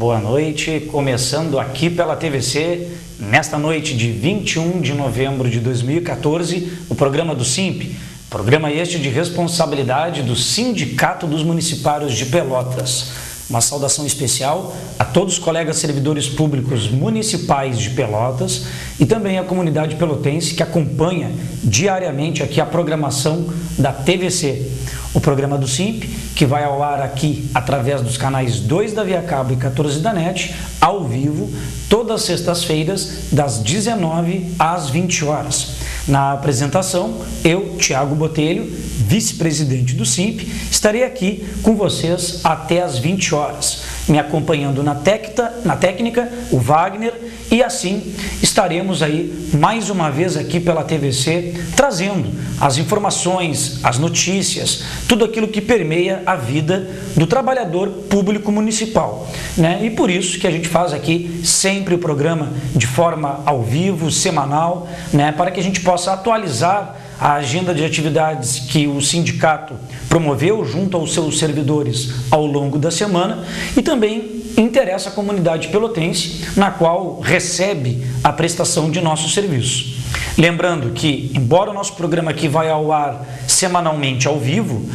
boa noite. Começando aqui pela TVC, nesta noite de 21 de novembro de 2014, o programa do SIMP, programa este de responsabilidade do Sindicato dos Municipários de Pelotas. Uma saudação especial a todos os colegas servidores públicos municipais de Pelotas e também a comunidade pelotense que acompanha diariamente aqui a programação da TVC. O programa do SIMP, que vai ao ar aqui através dos canais 2 da Via Cabo e 14 da NET, ao vivo, todas as sextas-feiras, das 19 às 20 horas. Na apresentação, eu, Tiago Botelho, vice-presidente do SIMP, estarei aqui com vocês até às 20 horas, me acompanhando na técnica, o Wagner, e assim estaremos aí mais uma vez aqui pela TVC, trazendo as informações, as notícias, tudo aquilo que permeia a vida do trabalhador público municipal, né? E por isso que a gente faz aqui sempre o programa de forma ao vivo, semanal, né? Para que a gente possa atualizar a agenda de atividades que o sindicato promoveu junto aos seus servidores ao longo da semana e também interessa a comunidade pelotense, na qual recebe a prestação de nossos serviços. Lembrando que, embora o nosso programa aqui vai ao ar semanalmente ao vivo,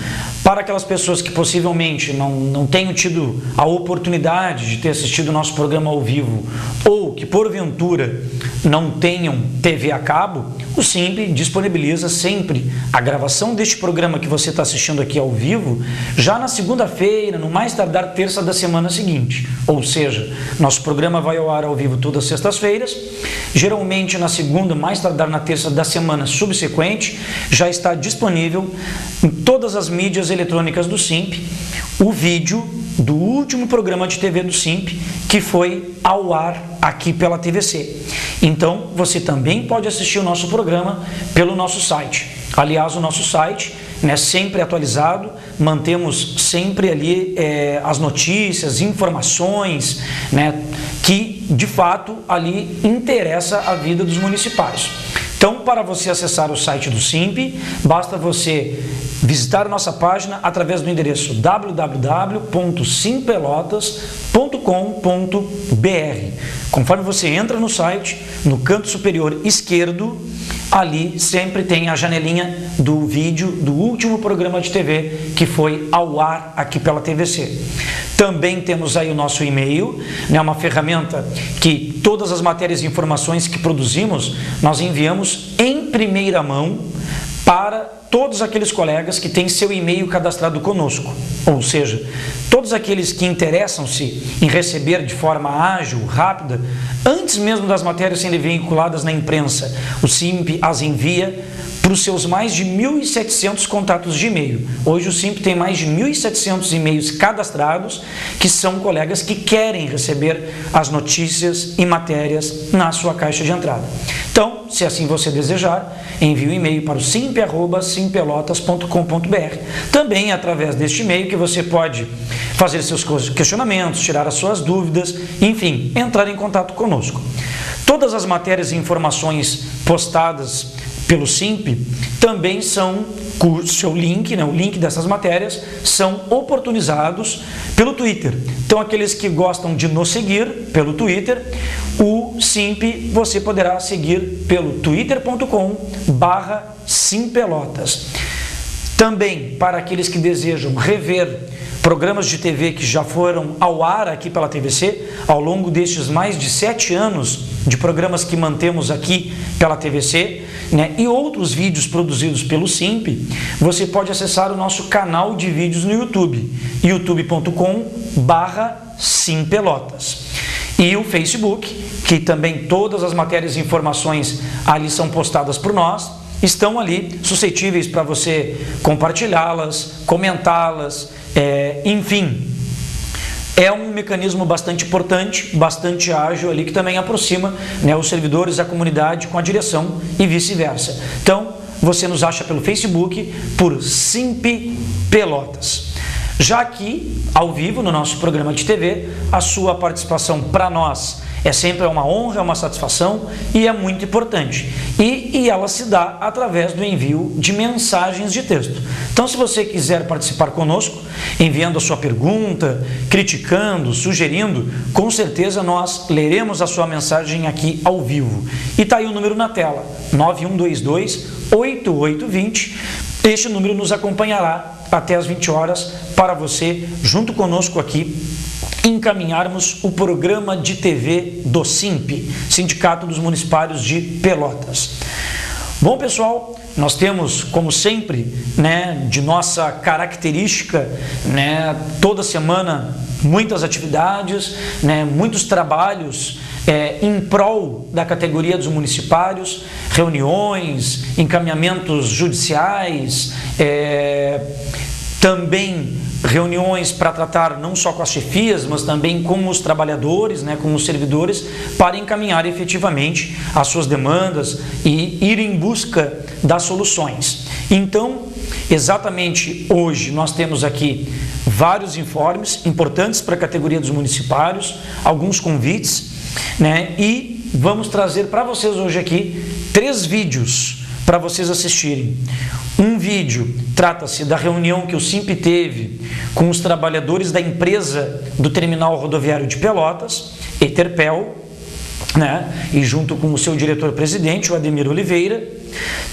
para aquelas pessoas que possivelmente não tenham tido a oportunidade de ter assistido o nosso programa ao vivo ou que porventura não tenham TV a cabo, o SIMP disponibiliza sempre a gravação deste programa que você está assistindo aqui ao vivo, já na segunda-feira, no mais tardar terça da semana seguinte. Ou seja, nosso programa vai ao ar ao vivo todas as sextas-feiras, geralmente na segunda, mais tardar na terça da semana subsequente, já está disponível em todas as mídias eletrônicas do SIMP o vídeo do último programa de TV do SIMP, que foi ao ar aqui pela TVC. Então, você também pode assistir o nosso programa pelo nosso site. Aliás, o nosso site, né, sempre atualizado, mantemos sempre ali as notícias, informações, né, que de fato ali interessa a vida dos municipários. Então, para você acessar o site do SIMP, basta você visitar a nossa página através do endereço www.simpelotas.com.br. Conforme você entra no site, no canto superior esquerdo, ali sempre tem a janelinha do vídeo do último programa de TV que foi ao ar aqui pela TVC. Também temos aí o nosso e-mail, né, uma ferramenta que todas as matérias e informações que produzimos, nós enviamos em primeira mão para todos aqueles colegas que têm seu e-mail cadastrado conosco. Ou seja, todos aqueles que interessam-se em receber de forma ágil, rápida, antes mesmo das matérias serem veiculadas na imprensa, o SIMP as envia para os seus mais de 1.700 contatos de e-mail. Hoje o SIMP tem mais de 1.700 e-mails cadastrados, que são colegas que querem receber as notícias e matérias na sua caixa de entrada. Então, se assim você desejar, envie um e-mail para o simp@simpelotas.com.br. Também através deste e-mail que você pode fazer seus questionamentos, tirar as suas dúvidas, enfim, entrar em contato conosco. Todas as matérias e informações postadas pelo SIMP também são, o seu link, né, o link dessas matérias, são oportunizados pelo Twitter. Então, aqueles que gostam de nos seguir pelo Twitter, o SIMP você poderá seguir pelo twitter.com/simpelotas. Também, para aqueles que desejam rever programas de TV que já foram ao ar aqui pela TVC, ao longo destes mais de 7 anos de programas que mantemos aqui pela TVC, né, e outros vídeos produzidos pelo SIMP, você pode acessar o nosso canal de vídeos no YouTube, youtube.com/simpelotas. E o Facebook, que também todas as matérias e informações ali são postadas por nós, estão ali suscetíveis para você compartilhá-las, comentá-las, enfim. É um mecanismo bastante importante, bastante ágil ali, que também aproxima, né, os servidores, a comunidade com a direção e vice-versa. Então, você nos acha pelo Facebook por SIMP Pelotas. Já aqui, ao vivo, no nosso programa de TV, a sua participação para nós É sempre uma honra, é uma satisfação e é muito importante. E ela se dá através do envio de mensagens de texto. Então, se você quiser participar conosco, enviando a sua pergunta, criticando, sugerindo, com certeza nós leremos a sua mensagem aqui ao vivo. E está aí o número na tela, 9122-8820. Este número nos acompanhará até às 20 horas para você, junto conosco aqui, encaminharmos o programa de TV do SIMP, Sindicato dos Municipários de Pelotas. Bom, pessoal, nós temos, como sempre, de nossa característica, toda semana muitas atividades, muitos trabalhos em prol da categoria dos municipários, reuniões, encaminhamentos judiciais, também reuniões para tratar não só com as chefias, mas também com os trabalhadores, com os servidores, para encaminhar efetivamente as suas demandas e ir em busca das soluções. Então, exatamente hoje nós temos aqui vários informes importantes para a categoria dos municipários, alguns convites, e vamos trazer para vocês hoje aqui 3 vídeos para vocês assistirem. Um vídeo trata-se da reunião que o SIMP teve com os trabalhadores da empresa do Terminal Rodoviário de Pelotas, Eterpel, e junto com o seu diretor-presidente, o Ademir Oliveira.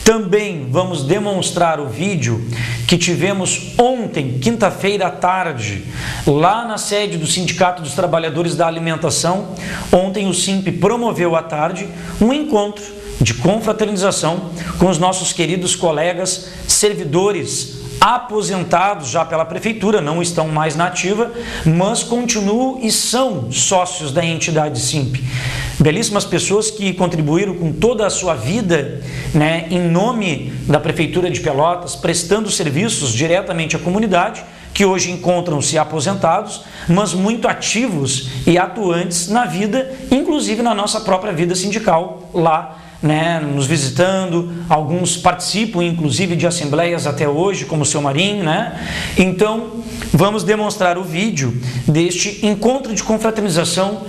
Também vamos demonstrar o vídeo que tivemos ontem, quinta-feira à tarde, lá na sede do Sindicato dos Trabalhadores da Alimentação. Ontem o SIMP promoveu à tarde um encontro de confraternização com os nossos queridos colegas servidores aposentados já pela prefeitura, não estão mais na ativa, mas continuam e são sócios da entidade SIMP. Belíssimas pessoas que contribuíram com toda a sua vida, em nome da prefeitura de Pelotas, prestando serviços diretamente à comunidade, que hoje encontram-se aposentados, mas muito ativos e atuantes na vida, inclusive na nossa própria vida sindical lá, nos visitando. Alguns participam inclusive de assembleias até hoje, como o seu Marinho, Então, vamos demonstrar o vídeo deste encontro de confraternização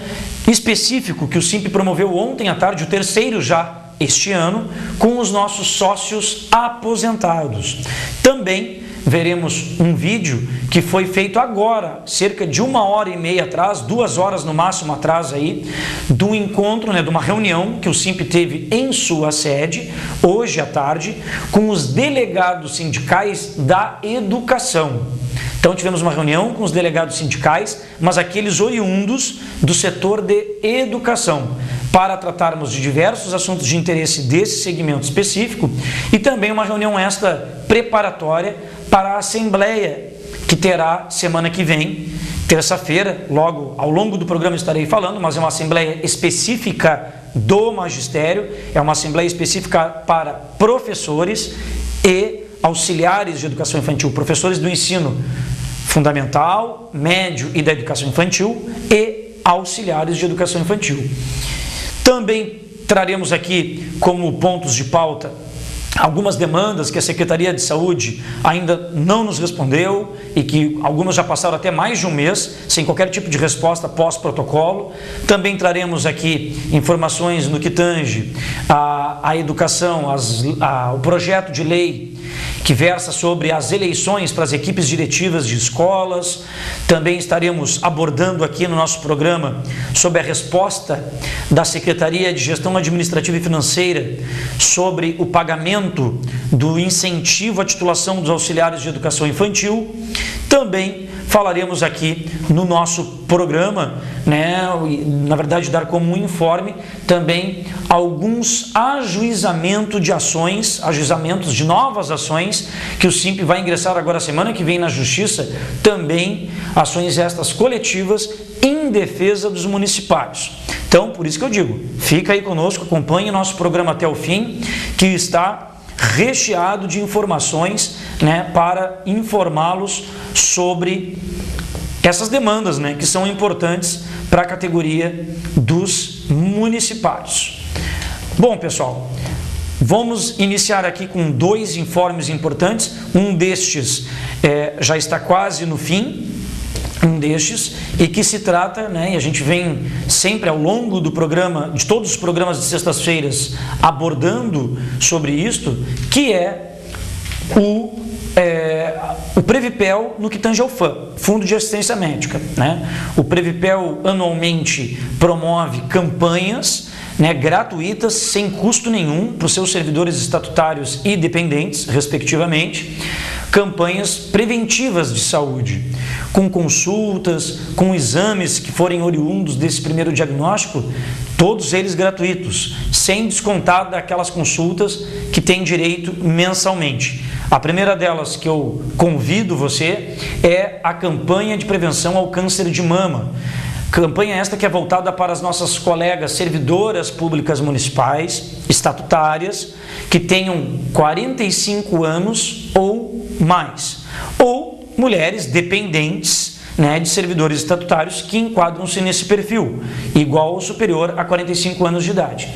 específico que o SIMP promoveu ontem à tarde, o 3º já este ano, com os nossos sócios aposentados. Também veremos um vídeo que foi feito agora, cerca de 1h30 atrás, 2 horas no máximo atrás aí, do encontro, de uma reunião que o SIMP teve em sua sede, hoje à tarde, com os delegados sindicais da educação. Então tivemos uma reunião com os delegados sindicais, mas aqueles oriundos do setor de educação, para tratarmos de diversos assuntos de interesse desse segmento específico, e também uma reunião esta preparatória para a assembleia que terá semana que vem, terça-feira. Logo ao longo do programa estarei falando, mas é uma assembleia específica do magistério, é uma assembleia específica para professores e auxiliares de educação infantil, professores do ensino fundamental, médio e da educação infantil e auxiliares de educação infantil. Também traremos aqui como pontos de pauta algumas demandas que a Secretaria de Saúde ainda não nos respondeu e que algumas já passaram até mais de um mês sem qualquer tipo de resposta pós-protocolo. Também traremos aqui informações no que tange a educação, o projeto de lei que versa sobre as eleições para as equipes diretivas de escolas. Também estaremos abordando aqui no nosso programa sobre a resposta da Secretaria de Gestão Administrativa e Financeira sobre o pagamento do incentivo à titulação dos auxiliares de educação infantil. Também falaremos aqui no nosso programa, na verdade dar como um informe também alguns ajuizamentos de novas ações que o SIMP vai ingressar agora semana que vem na Justiça, também ações estas coletivas em defesa dos municipários. Então, por isso que eu digo, fica aí conosco, acompanhe nosso programa até o fim, que está recheado de informações, para informá-los sobre essas demandas, que são importantes para a categoria dos municipários. Bom, pessoal, vamos iniciar aqui com 2 informes importantes. Um destes já está quase no fim, um destes, e que se trata, né, e a gente vem sempre ao longo do programa, de todos os programas de sextas-feiras, abordando sobre isto, que é o Previpel no que tange ao FAM, Fundo de Assistência Médica, né? O Previpel anualmente promove campanhas, né, gratuitas, sem custo nenhum, para os seus servidores estatutários e dependentes, respectivamente, campanhas preventivas de saúde, com consultas, com exames que forem oriundos desse primeiro diagnóstico, todos eles gratuitos, sem descontar daquelas consultas que tem direito mensalmente. A primeira delas que eu convido você é a campanha de prevenção ao câncer de mama. Campanha esta que é voltada para as nossas colegas servidoras públicas municipais, estatutárias, que tenham 45 anos ou mais, ou mulheres dependentes, né, de servidores estatutários que enquadram-se nesse perfil, igual ou superior a 45 anos de idade.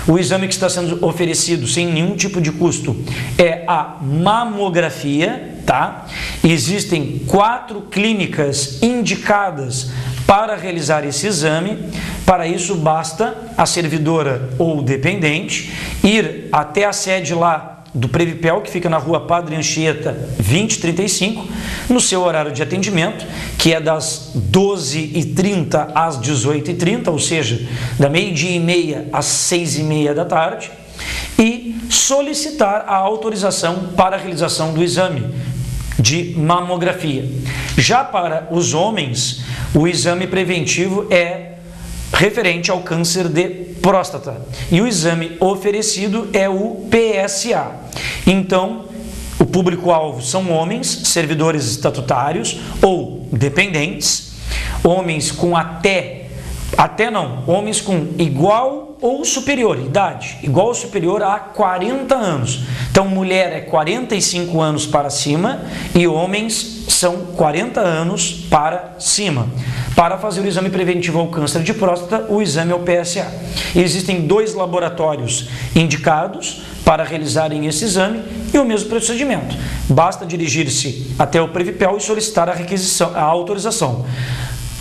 O exame que está sendo oferecido sem nenhum tipo de custo é a mamografia, tá? Existem 4 clínicas indicadas para realizar esse exame. Para isso basta a servidora ou dependente ir até a sede lá do Previpel, que fica na rua Padre Anchieta 2035, no seu horário de atendimento, que é das 12h30 às 18h30, ou seja, da 12h30 às 6h30 da tarde, e solicitar a autorização para a realização do exame de mamografia. Já para os homens, o exame preventivo é referente ao câncer de próstata, e o exame oferecido é o PSA. Então, o público-alvo são homens, servidores estatutários ou dependentes, homens com homens com igual ou superior idade, igual ou superior a 40 anos. Então, mulher é 45 anos para cima e homens são 40 anos para cima. Para fazer o exame preventivo ao câncer de próstata, o exame é o PSA. Existem 2 laboratórios indicados para realizarem esse exame e o mesmo procedimento. Basta dirigir-se até o Previpel e solicitar a autorização.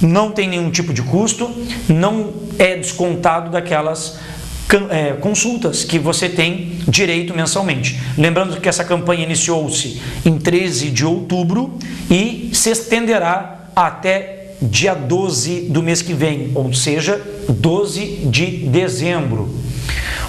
Não tem nenhum tipo de custo, não é descontado daquelas consultas que você tem direito mensalmente. Lembrando que essa campanha iniciou-se em 13 de outubro e se estenderá até dia 12 do mês que vem, ou seja, 12 de dezembro.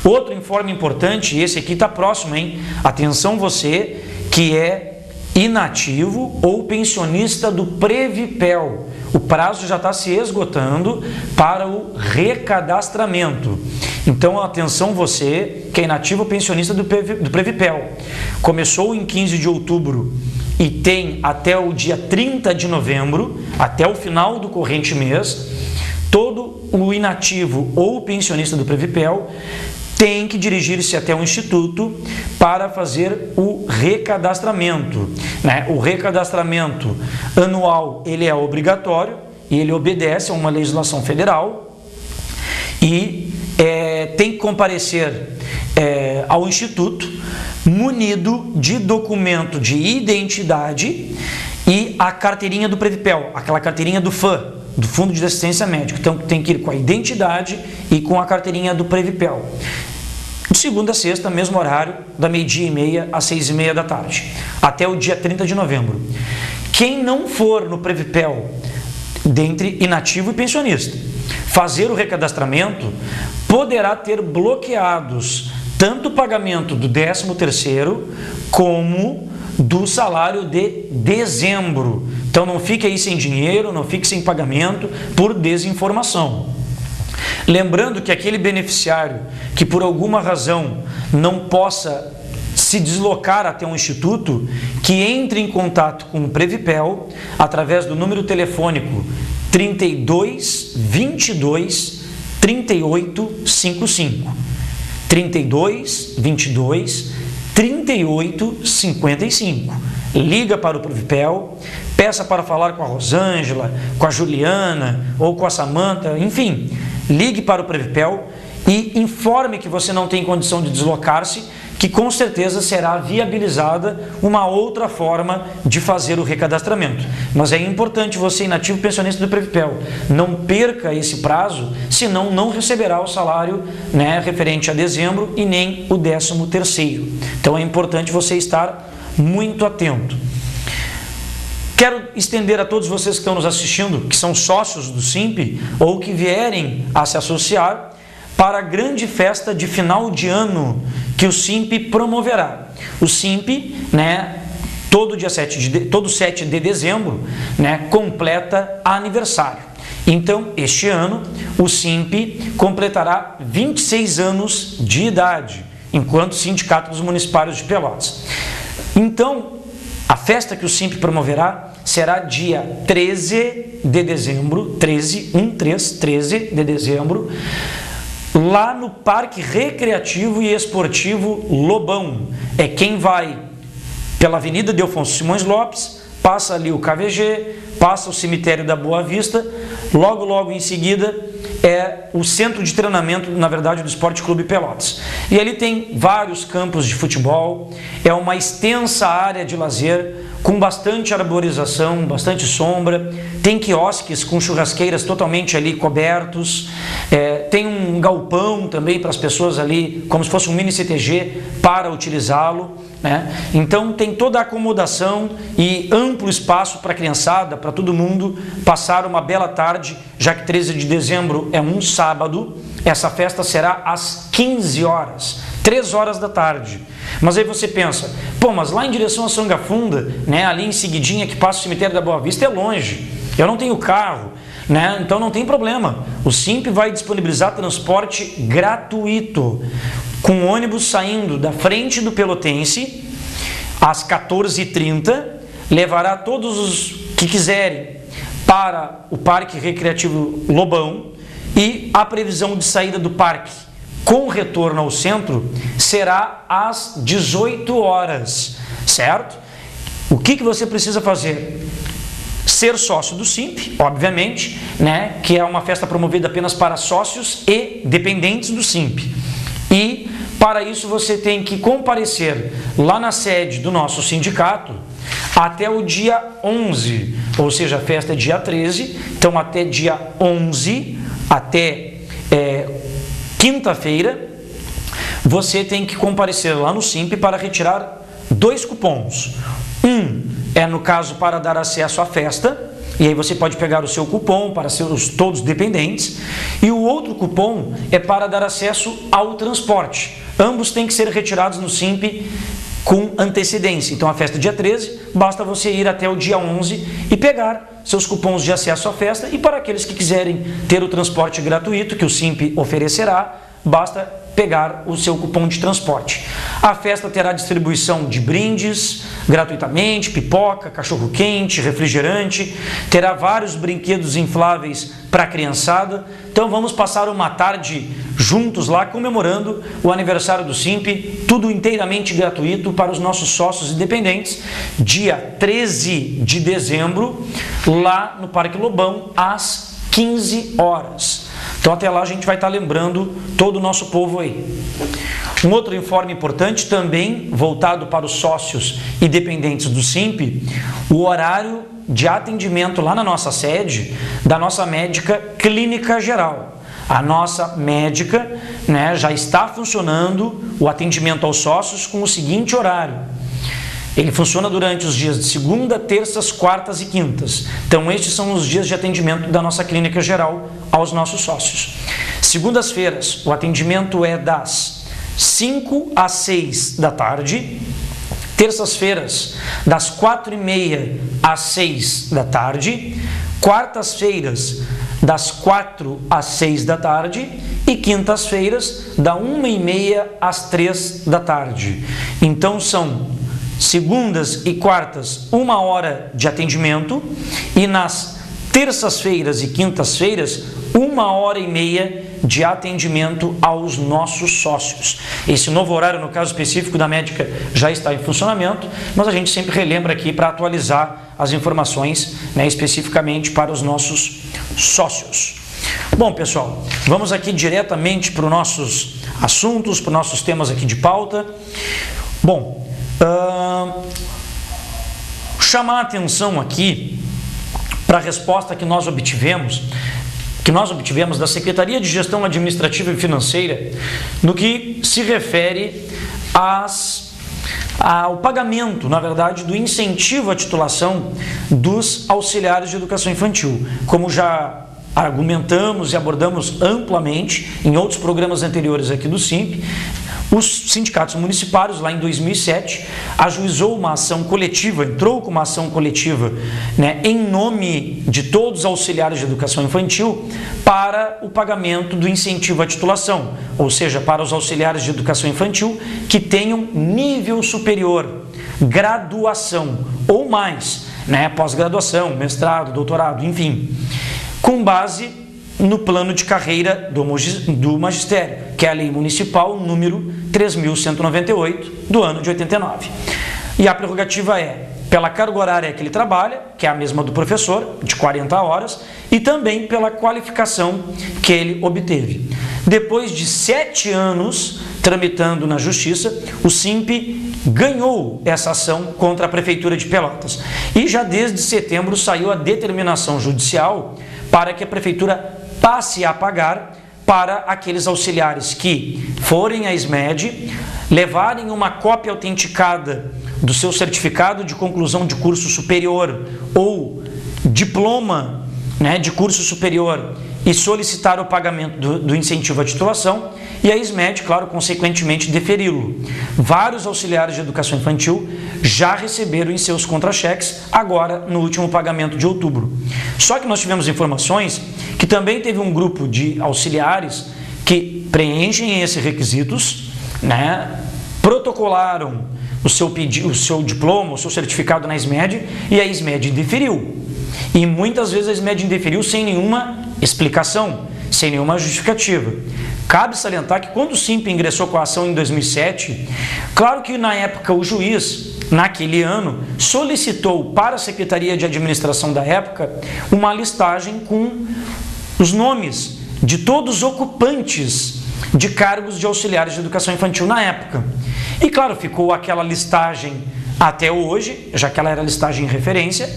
Outro informe importante, esse aqui está próximo, hein? Atenção você que é inativo ou pensionista do Previpel. O prazo já está se esgotando para o recadastramento. Então, atenção você que é inativo ou pensionista do Previpel. Começou em 15 de outubro e tem até o dia 30 de novembro, até o final do corrente mês. Todo o inativo ou pensionista do Previpel tem que dirigir-se até o Instituto para fazer o recadastramento, né? O recadastramento anual ele é obrigatório e ele obedece a uma legislação federal e tem que comparecer ao Instituto munido de documento de identidade e a carteirinha do Previpel, aquela carteirinha do FAM, do Fundo de Assistência Médica. Então tem que ir com a identidade e com a carteirinha do Previpel. De segunda a sexta, mesmo horário, da 12h30 às 6h30 da tarde, até o dia 30 de novembro. Quem não for no Previpel, dentre inativo e pensionista, fazer o recadastramento, poderá ter bloqueados tanto o pagamento do 13º como do salário de dezembro. Então não fique aí sem dinheiro, não fique sem pagamento por desinformação. Lembrando que aquele beneficiário que por alguma razão não possa se deslocar até um instituto, que entre em contato com o Previpel através do número telefônico 32 22 38 55. 32 22 38 55. Liga para o Previpel, peça para falar com a Rosângela, com a Juliana ou com a Samanta, enfim, ligue para o Previpel e informe que você não tem condição de deslocar-se, que com certeza será viabilizada uma outra forma de fazer o recadastramento. Mas é importante você, inativo pensionista do Previpel, não perca esse prazo, senão não receberá o salário, né, referente a dezembro e nem o 13º. Então é importante você estar muito atento. Quero estender a todos vocês que estão nos assistindo, que são sócios do SIMP ou que vierem a se associar, para a grande festa de final de ano que o SIMP promoverá. O SIMP, né, todo 7 de dezembro, né, completa aniversário. Então, este ano, o SIMP completará 26 anos de idade, enquanto Sindicato dos Municipários de Pelotas. Então, a festa que o SIMP promoverá será dia 13 de dezembro, 13 de dezembro, lá no Parque Recreativo e Esportivo Lobão. É quem vai pela Avenida Delfonso Simões Lopes, passa ali o KVG, passa o Cemitério da Boa Vista, logo em seguida é o centro de treinamento, na verdade, do Esporte Clube Pelotas. E ali tem vários campos de futebol, é uma extensa área de lazer, com bastante arborização, bastante sombra, tem quiosques com churrasqueiras totalmente ali cobertos, tem um galpão também para as pessoas ali, como se fosse um mini CTG, para utilizá-lo, né? Então tem toda a acomodação e amplo espaço para a criançada, para todo mundo passar uma bela tarde, já que 13 de dezembro é um sábado. Essa festa será às 15 horas, 3 horas da tarde. Mas aí você pensa, pô, mas lá em direção a Sanga Funda, né, ali em seguidinha que passa o Cemitério da Boa Vista, é longe, eu não tenho carro, né, então não tem problema. O SIMP vai disponibilizar transporte gratuito, com ônibus saindo da frente do Pelotense às 14h30, levará todos os que quiserem para o Parque Recreativo Lobão, e a previsão de saída do parque com retorno ao centro será às 18 horas, certo? O que você precisa fazer? Ser sócio do SIMP, obviamente, né, que é uma festa promovida apenas para sócios e dependentes do SIMP. E para isso você tem que comparecer lá na sede do nosso sindicato até o dia 11, ou seja, a festa é dia 13, então até dia 11, até quinta-feira, você tem que comparecer lá no SIMP para retirar 2 cupons. Um é, no caso, para dar acesso à festa, e aí você pode pegar o seu cupom para ser todos dependentes, e o outro cupom é para dar acesso ao transporte. Ambos têm que ser retirados no SIMP com antecedência. Então a festa é dia 13, basta você ir até o dia 11 e pegar seus cupons de acesso à festa, e para aqueles que quiserem ter o transporte gratuito que o SIMP oferecerá, basta pegar o seu cupom de transporte. A festa terá distribuição de brindes gratuitamente, pipoca, cachorro-quente, refrigerante, terá vários brinquedos infláveis para a criançada. Então vamos passar uma tarde juntos lá comemorando o aniversário do SIMP, tudo inteiramente gratuito para os nossos sócios e dependentes, dia 13 de dezembro, lá no Parque Lobão, às 15 horas. Então até lá a gente vai estar lembrando todo o nosso povo aí. Um outro informe importante, também voltado para os sócios e dependentes do SIMP, o horário de atendimento lá na nossa sede da nossa médica clínica geral. A nossa médica, né, já está funcionando o atendimento aos sócios com o seguinte horário. Ele funciona durante os dias de segunda, terças, quartas e quintas. Então estes são os dias de atendimento da nossa clínica geral aos nossos sócios. Segundas-feiras, o atendimento é das 5 às 6 da tarde. Terças-feiras, das 4h30 às 6 da tarde. Quartas-feiras, das 4 às 6 da tarde. E quintas-feiras, da 1h30 às 3 da tarde. Então são segundas e quartas, 1 hora de atendimento, e nas terças-feiras e quintas-feiras, 1h30 de atendimento aos nossos sócios. Esse novo horário, no caso específico da médica, já está em funcionamento, mas a gente sempre relembra aqui para atualizar as informações, né, especificamente para os nossos sócios. Bom, pessoal, vamos aqui diretamente para os nossos assuntos, para nossos temas aqui de pauta. Bom, chamar a atenção aqui para a resposta que nós obtivemos da Secretaria de Gestão Administrativa e Financeira no que se refere ao pagamento, na verdade, do incentivo à titulação dos auxiliares de educação infantil. Como já argumentamos e abordamos amplamente em outros programas anteriores aqui do SIMP, os sindicatos municipários, lá em 2007, ajuizou uma ação coletiva, entrou com uma ação coletiva, em nome de todos os auxiliares de educação infantil para o pagamento do incentivo à titulação, ou seja, para os auxiliares de educação infantil que tenham nível superior, graduação ou mais, pós-graduação, mestrado, doutorado, enfim, com base no plano de carreira do magistério, que é a Lei Municipal número 3.198 do ano de 89. E a prerrogativa é pela carga horária que ele trabalha, que é a mesma do professor, de 40 horas, e também pela qualificação que ele obteve. Depois de 7 anos tramitando na Justiça, o SIMP ganhou essa ação contra a Prefeitura de Pelotas. E já desde setembro saiu a determinação judicial para que a Prefeitura passe a pagar para aqueles auxiliares que forem à SMED, levarem uma cópia autenticada do seu certificado de conclusão de curso superior ou diploma de curso superior e solicitar o pagamento do incentivo à titulação, e a SMED, claro, consequentemente deferi-lo. Vários auxiliares de educação infantil já receberam em seus contra-cheques, agora no último pagamento de outubro. Só que nós tivemos informações que também teve um grupo de auxiliares que preenchem esses requisitos, protocolaram o seu diploma, o seu certificado na SMED, e a SMED indeferiu. E muitas vezes a SMED indeferiu sem nenhuma explicação, sem nenhuma justificativa. Cabe salientar que quando o SIMP ingressou com a ação em 2007, claro que na época o juiz, naquele ano, solicitou para a Secretaria de Administração da época uma listagem com os nomes de todos os ocupantes de cargos de auxiliares de educação infantil na época. E claro, ficou aquela listagem até hoje, já que ela era listagem em referência,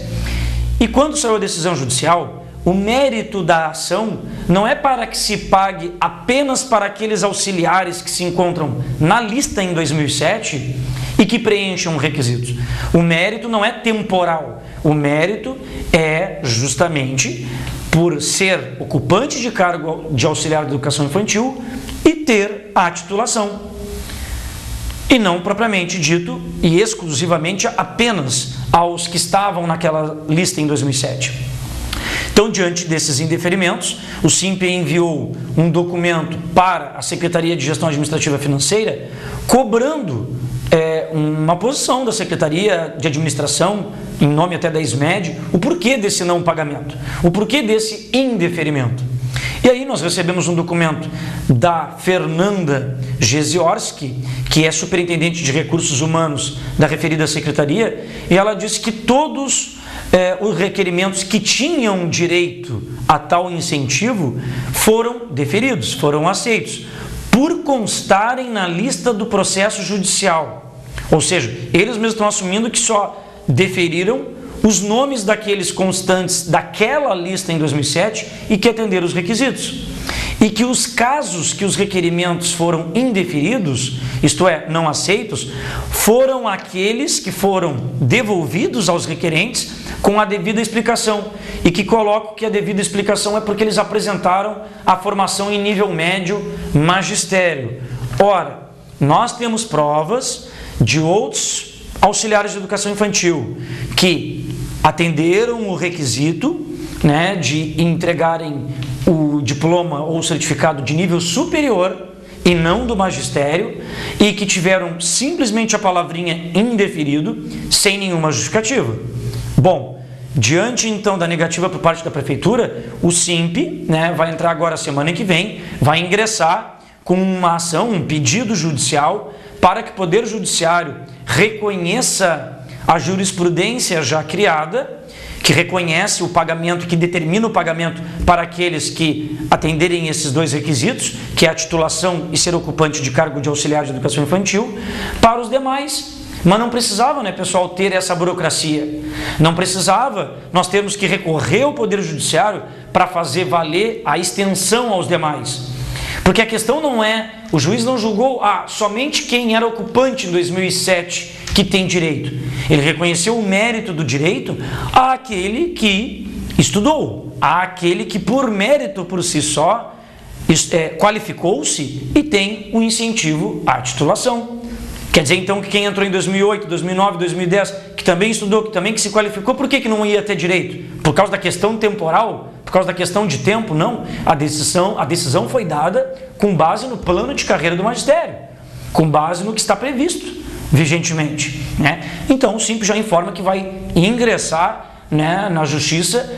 e quando saiu a decisão judicial, o mérito da ação não é para que se pague apenas para aqueles auxiliares que se encontram na lista em 2007 e que preencham requisitos. O mérito não é temporal, o mérito é justamente por ser ocupante de cargo de auxiliar de educação infantil e ter a titulação. E não propriamente dito e exclusivamente apenas aos que estavam naquela lista em 2007. Então, diante desses indeferimentos, o SIMP enviou um documento para a Secretaria de Gestão Administrativa Financeira, cobrando uma posição da Secretaria de Administração, em nome até da SMED, o porquê desse não pagamento, o porquê desse indeferimento. E aí nós recebemos um documento da Fernanda Gesiorski, que é superintendente de recursos humanos da referida secretaria, e ela disse que todos os requerimentos que tinham direito a tal incentivo foram deferidos, foram aceitos, por constarem na lista do processo judicial. Ou seja, eles mesmos estão assumindo que só deferiram os nomes daqueles constantes daquela lista em 2007 e que atenderam os requisitos. E que os casos que os requerimentos foram indeferidos, isto é, não aceitos, foram aqueles que foram devolvidos aos requerentes com a devida explicação. E que coloco que a devida explicação é porque eles apresentaram a formação em nível médio magistério. Ora, nós temos provas de outros auxiliares de educação infantil que atenderam o requisito de entregarem o diploma ou certificado de nível superior e não do magistério e que tiveram simplesmente a palavrinha indeferido sem nenhuma justificativa. Bom, diante então da negativa por parte da Prefeitura, o SIMP vai entrar agora semana que vem, vai ingressar com uma ação, um pedido judicial para que o Poder Judiciário reconheça a jurisprudência já criada, que reconhece o pagamento, que determina o pagamento para aqueles que atenderem esses dois requisitos, que é a titulação e ser ocupante de cargo de auxiliar de educação infantil, para os demais. Mas não precisava, né, pessoal, ter essa burocracia. Não precisava nós termos que recorrer ao Poder Judiciário para fazer valer a extensão aos demais. Porque a questão não é, o juiz não julgou somente quem era ocupante em 2007 que tem direito. Ele reconheceu o mérito do direito àquele que estudou, àquele que por mérito por si só qualificou-se e tem um incentivo à titulação. Quer dizer, então, que quem entrou em 2008, 2009, 2010, que também estudou, que também se qualificou, por que não ia ter direito? Por causa da questão temporal? Por causa da questão de tempo? Não. A decisão foi dada com base no plano de carreira do magistério, com base no que está previsto vigentemente, né? Então, o SIMP já informa que vai ingressar, né, na Justiça,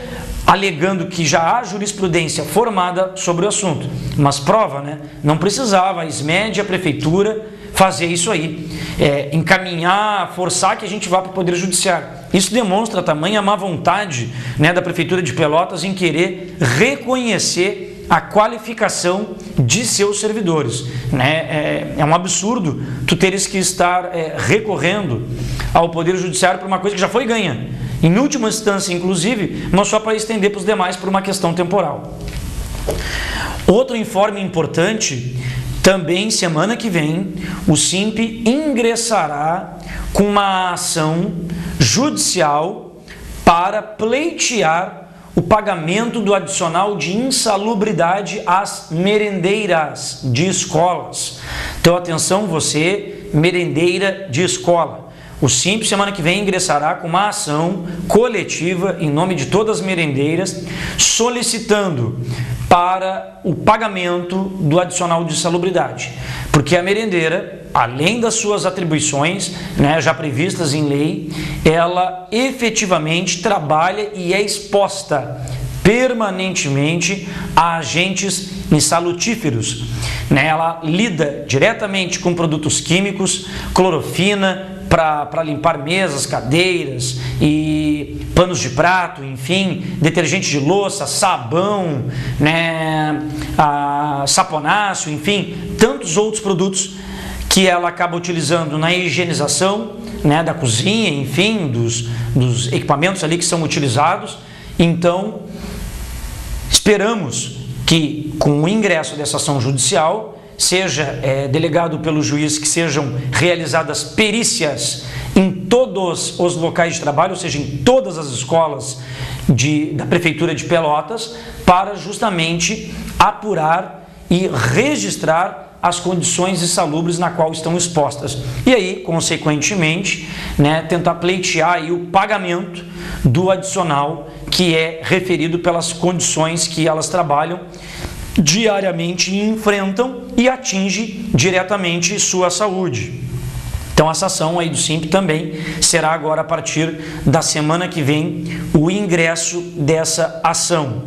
alegando que já há jurisprudência formada sobre o assunto. Mas prova, né? Não precisava a SMED e a Prefeitura fazer isso aí, encaminhar, forçar que a gente vá para o Poder Judiciário. Isso demonstra tamanha má vontade, né, da Prefeitura de Pelotas em querer reconhecer a qualificação de seus servidores, né? É um absurdo tu teres que estar recorrendo ao Poder Judiciário por uma coisa que já foi ganha, em última instância inclusive, mas só para estender para os demais por uma questão temporal. Outro informe importante: também, semana que vem, o SIMP ingressará com uma ação judicial para pleitear o pagamento do adicional de insalubridade às merendeiras de escolas. Então, atenção você, merendeira de escola. O SIMP, semana que vem, ingressará com uma ação coletiva em nome de todas as merendeiras, solicitando para o pagamento do adicional de insalubridade. Porque a merendeira, além das suas atribuições, né, já previstas em lei, ela efetivamente trabalha e é exposta permanentemente a agentes insalutíferos, né? Ela lida diretamente com produtos químicos, clorofina, para limpar mesas, cadeiras e panos de prato, enfim, detergente de louça, sabão, né, saponáceo, enfim, tantos outros produtos que ela acaba utilizando na higienização, né, da cozinha, enfim, dos equipamentos ali que são utilizados. Então, esperamos que com o ingresso dessa ação judicial seja delegado pelo juiz que sejam realizadas perícias em todos os locais de trabalho, ou seja, em todas as escolas da Prefeitura de Pelotas, para justamente apurar e registrar as condições insalubres na qual estão expostas. E aí, consequentemente, né, tentar pleitear aí o pagamento do adicional que é referido pelas condições que elas trabalham diariamente e enfrentam e atinge diretamente sua saúde. Então, essa ação aí do SIMP também será agora, a partir da semana que vem, o ingresso dessa ação.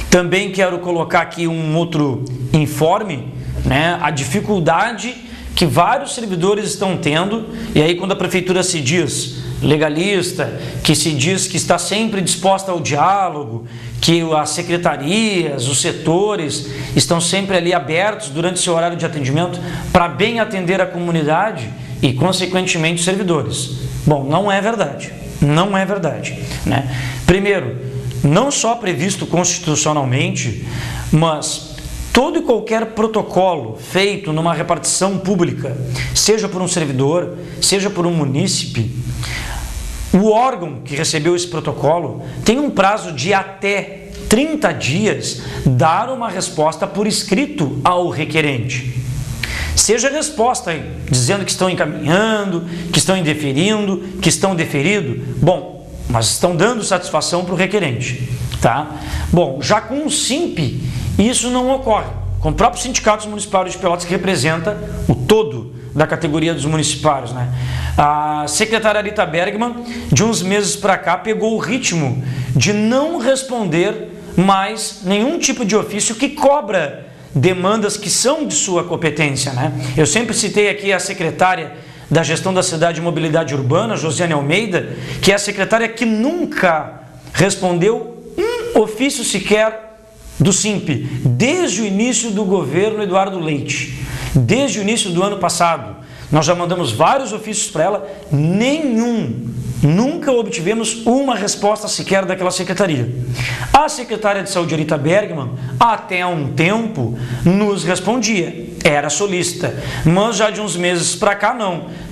Também quero colocar aqui um outro informe, né, a dificuldade que vários servidores estão tendo, e aí quando a Prefeitura se diz legalista, que se diz que está sempre disposta ao diálogo, que as secretarias, os setores estão sempre ali abertos durante seu horário de atendimento para bem atender a comunidade e, consequentemente, os servidores. Bom, não é verdade. Não é verdade, né? Primeiro, não só previsto constitucionalmente, mas todo e qualquer protocolo feito numa repartição pública, seja por um servidor, seja por um munícipe, o órgão que recebeu esse protocolo tem um prazo de até 30 dias dar uma resposta por escrito ao requerente. Seja a resposta aí, dizendo que estão encaminhando, que estão indeferindo, que estão deferido, bom, mas estão dando satisfação para o requerente, tá? Bom, já com o SIMP, isso não ocorre. Com o próprio Sindicato Municipal de Pelotas, que representa o todo da categoria dos municipários, né? A secretária Rita Bergman, de uns meses para cá, pegou o ritmo de não responder mais nenhum tipo de ofício que cobra demandas que são de sua competência, né? Eu sempre citei aqui a secretária da Gestão da Cidade e Mobilidade Urbana, Josiane Almeida, que é a secretária que nunca respondeu um ofício sequer do SIMP, desde o início do governo Eduardo Leite, desde o início do ano passado. Nós já mandamos vários ofícios para ela, nunca obtivemos uma resposta sequer daquela secretaria. A secretária de Saúde, Arita Bergman, até há um tempo nos respondia, era solícita, mas já de uns meses para cá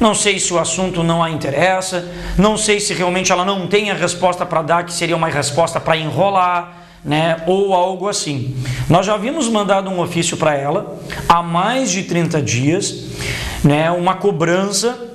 não sei se o assunto não a interessa, não sei se realmente ela não tem a resposta para dar, que seria uma resposta para enrolar, né, ou algo assim. Nós já havíamos mandado um ofício para ela há mais de 30 dias, né, uma cobrança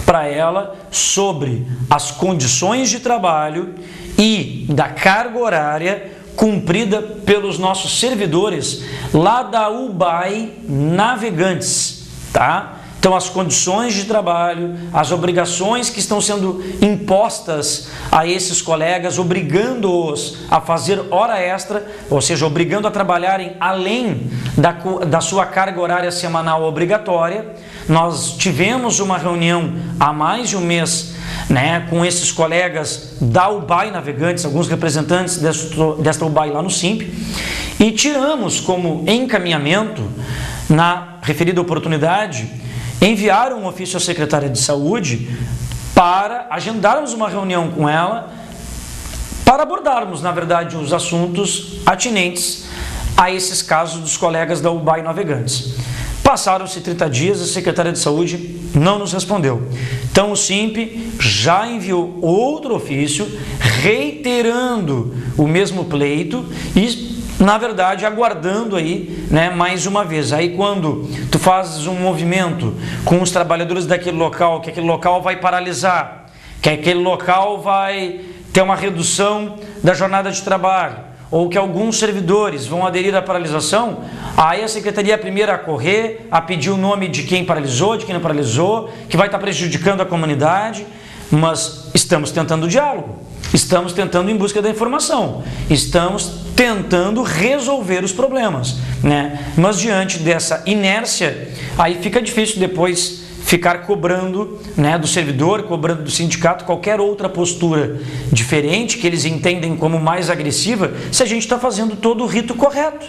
para ela sobre as condições de trabalho e da carga horária cumprida pelos nossos servidores lá da UBAI Navegantes, tá? Então, as condições de trabalho, as obrigações que estão sendo impostas a esses colegas, obrigando-os a fazer hora extra, ou seja, obrigando a trabalharem além da sua carga horária semanal obrigatória. Nós tivemos uma reunião há mais de um mês, né, com esses colegas da UBAI Navegantes, alguns representantes desta UBAI lá no SIMP, e tiramos como encaminhamento, na referida oportunidade, enviar um ofício à secretária de Saúde para agendarmos uma reunião com ela, para abordarmos, na verdade, os assuntos atinentes a esses casos dos colegas da UBAI Navegantes. Passaram-se 30 dias, a secretária de Saúde não nos respondeu. Então o SIMP já enviou outro ofício reiterando o mesmo pleito e, na verdade, aguardando aí, né, mais uma vez. Aí quando tu fazes um movimento com os trabalhadores daquele local, que aquele local vai paralisar, que aquele local vai ter uma redução da jornada de trabalho, ou que alguns servidores vão aderir à paralisação, aí a secretaria é a primeira a correr, a pedir o nome de quem paralisou, de quem não paralisou, que vai estar prejudicando a comunidade, mas estamos tentando diálogo, estamos tentando em busca da informação, estamos tentando resolver os problemas, né? Mas diante dessa inércia, aí fica difícil depois ficar cobrando, né, do servidor, cobrando do sindicato qualquer outra postura diferente que eles entendem como mais agressiva, se a gente está fazendo todo o rito correto.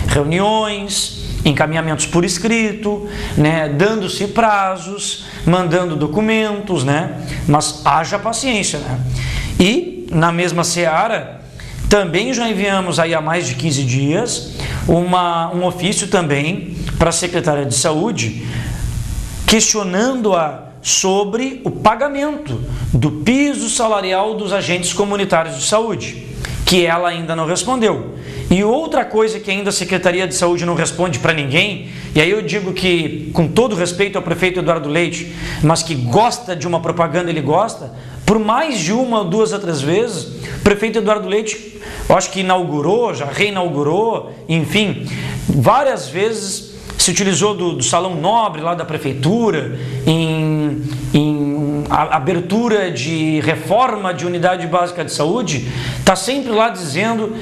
Reuniões, encaminhamentos por escrito, né, dando-se prazos, mandando documentos, né, mas haja paciência, né? E na mesma seara, também já enviamos aí há mais de 15 dias um ofício também para a secretária de Saúde, questionando-a sobre o pagamento do piso salarial dos agentes comunitários de saúde, que ela ainda não respondeu. E outra coisa que ainda a Secretaria de Saúde não responde para ninguém, e aí eu digo que, com todo respeito ao prefeito Eduardo Leite, mas que gosta de uma propaganda, ele gosta, por mais de uma ou duas ou três vezes, o prefeito Eduardo Leite, eu acho que inaugurou, já reinaugurou, enfim, várias vezes se utilizou do Salão Nobre lá da Prefeitura, em abertura de reforma de unidade básica de saúde, está sempre lá dizendo,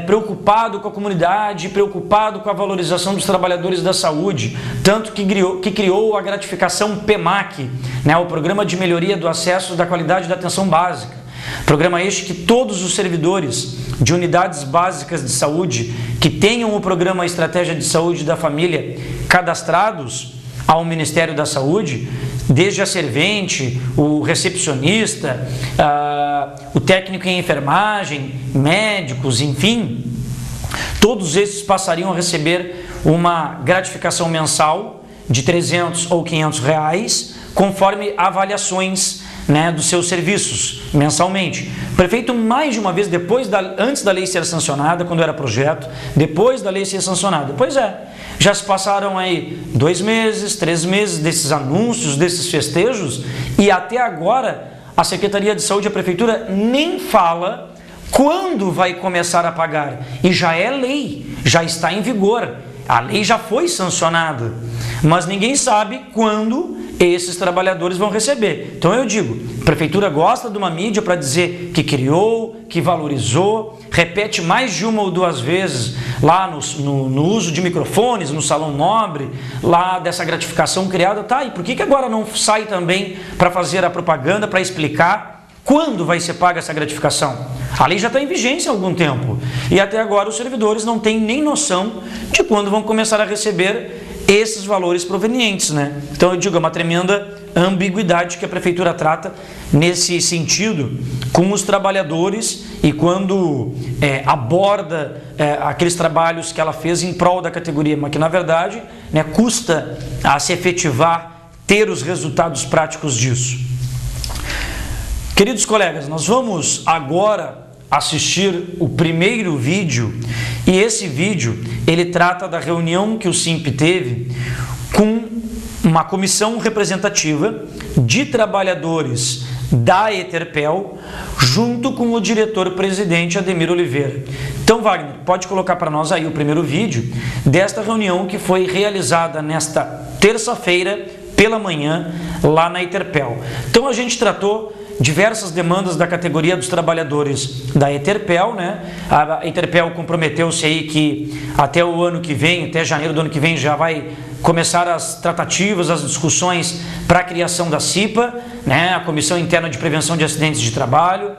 preocupado com a comunidade, preocupado com a valorização dos trabalhadores da saúde, tanto que criou a gratificação PEMAC, né, o Programa de Melhoria do Acesso da Qualidade da Atenção Básica. Programa este que todos os servidores de unidades básicas de saúde que tenham o programa Estratégia de Saúde da Família cadastrados ao Ministério da Saúde, desde a servente, o recepcionista, o técnico em enfermagem, médicos, enfim, todos esses passariam a receber uma gratificação mensal de 300 ou 500 reais, conforme avaliações, né, dos seus serviços mensalmente. O prefeito, mais de uma vez, antes da lei ser sancionada, quando era projeto, depois da lei ser sancionada, pois é, já se passaram aí 2 meses, 3 meses desses anúncios, desses festejos, e até agora a Secretaria de Saúde e a Prefeitura nem fala quando vai começar a pagar. E já é lei, já está em vigor, a lei já foi sancionada, mas ninguém sabe quando esses trabalhadores vão receber. Então eu digo, a Prefeitura gosta de uma mídia para dizer que criou, que valorizou, repete mais de uma ou duas vezes lá no uso de microfones, no Salão Nobre, lá dessa gratificação criada, tá? E por que agora não sai também para fazer a propaganda, para explicar Quando vai ser paga essa gratificação? A lei já está em vigência há algum tempo e até agora os servidores não têm nem noção de quando vão começar a receber esses valores provenientes, né? Então eu digo, é uma tremenda ambiguidade que a prefeitura trata nesse sentido com os trabalhadores e quando aborda aqueles trabalhos que ela fez em prol da categoria, mas que na verdade, né, custa a se efetivar, ter os resultados práticos disso. Queridos colegas, nós vamos agora assistir o primeiro vídeo e esse vídeo ele trata da reunião que o SIMP teve com uma comissão representativa de trabalhadores da Eterpel junto com o diretor-presidente Ademir Oliveira. Então, Wagner, pode colocar para nós aí o primeiro vídeo desta reunião que foi realizada nesta terça-feira pela manhã lá na Eterpel. Então a gente tratou diversas demandas da categoria dos trabalhadores da Eterpel, né? A Eterpel comprometeu-se aí que até o ano que vem, até janeiro do ano que vem, já vai começar as tratativas, as discussões para a criação da CIPA, né? A Comissão Interna de Prevenção de Acidentes de Trabalho,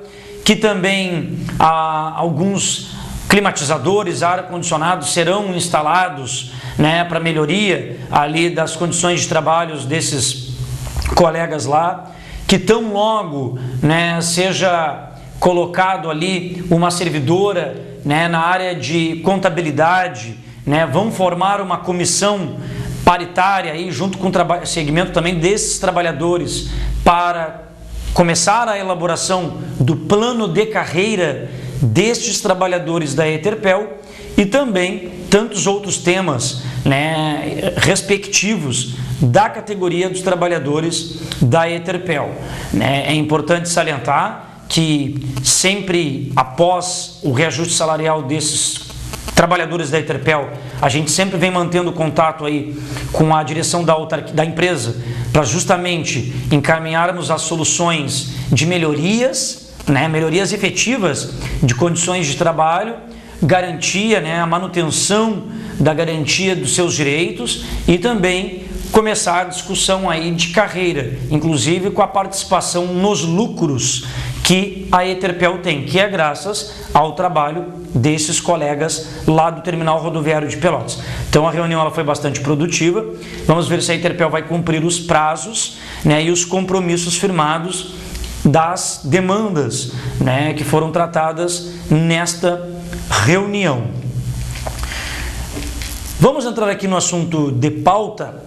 que também alguns climatizadores, ar-condicionados serão instalados, né, para melhoria ali das condições de trabalho desses colegas lá, que tão logo, né, seja colocado ali uma servidora, né, na área de contabilidade, né, vão formar uma comissão paritária aí junto com o segmento também desses trabalhadores para começar a elaboração do plano de carreira destes trabalhadores da Eterpel e também tantos outros temas, né, respectivos da categoria dos trabalhadores da Eterpel. Né? É importante salientar que sempre após o reajuste salarial desses trabalhadores da Eterpel, a gente sempre vem mantendo contato aí com a direção da empresa para justamente encaminharmos as soluções de melhorias, né, melhorias efetivas de condições de trabalho, garantia, né, a manutenção da garantia dos seus direitos e também começar a discussão aí de carreira, inclusive com a participação nos lucros que a Eterpel tem, que é graças ao trabalho desses colegas lá do Terminal Rodoviário de Pelotas. Então a reunião ela foi bastante produtiva, vamos ver se a Eterpel vai cumprir os prazos, né, e os compromissos firmados das demandas, né, que foram tratadas nesta reunião. Vamos entrar aqui no assunto de pauta,